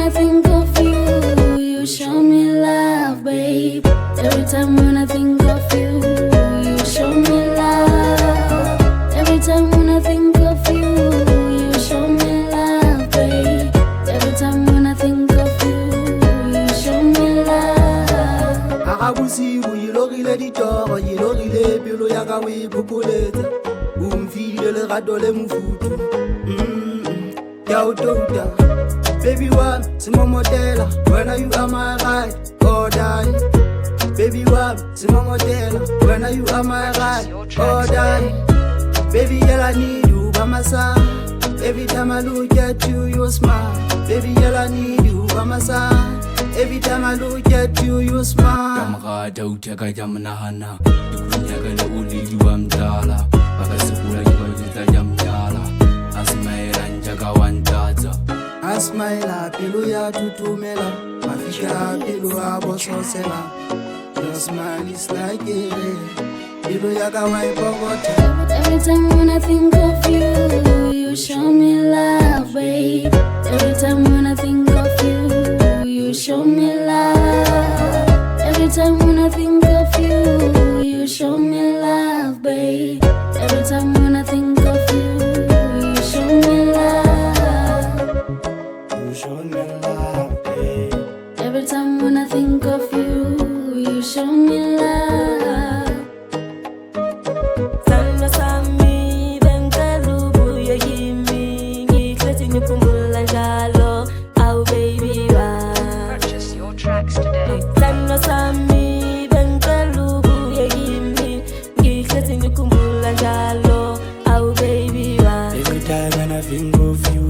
I think of you, you show me love, babe. Every time when I think of you, you show me love. Every time when I think of you, you show me love, babe. Every time when I think of you, you show me love. Akabusiku yilogile ditoro, yilogile pelo ya ka we popolete. Umfile le gato le mufutu. Ya utota. Baby one, simomotela. When are you am I right or die? Baby one, simomotela. When are you am I right or die? Baby girl, I need you by my side. Every time I look at you, you smile. Baby girl, I need you by my side. Every time I look at you, you smile. Kamagada uteka jamnahana. Ikunyaka le ulili wa mdala. Bakasukula yiwajita jamjala. Asmaila njaka wantaza. Asmaila pelo ya tutumela. Mafisha pelo abososela. Your smile is like a pelo ya kawai pogota. Every time when I think of you, you show me love, babe. Every time when I think of you, you show me love. Every time when I think of you, you show me love, babe. Every time when I think of you, you show me love. You show me love, babe. Every time when I think of you, you show me love. Purchase your tracks today. Every time when I think of you,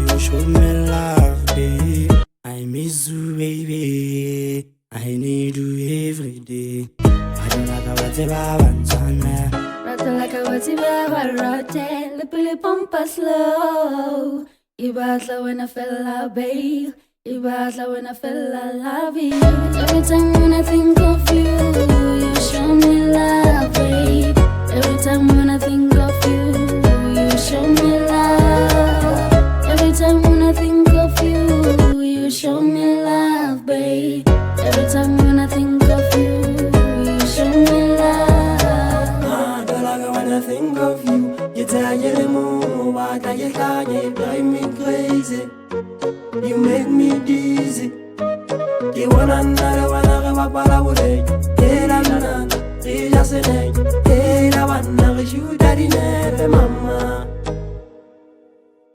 you show me love, babe. I miss you, baby. I need you every day. I don't like what you want. Rattle like a what's about rotate, lip pump slow. You battle when I fell out, babe. You battle when I fell I love you. Every time when I think of you, you show me love, babe. Every time when I think of you, you show me love. Every time when I think of you, you show me love, babe. Every time when I think of you, you show me love. Don't like when I think of you. You tell you the moon, what I can't, you drive me crazy. You make me dizzy. You want another one, I walk while I would eat. Hey, la la la, hey, just a day. Hey, la one, I wish you daddy never, mama.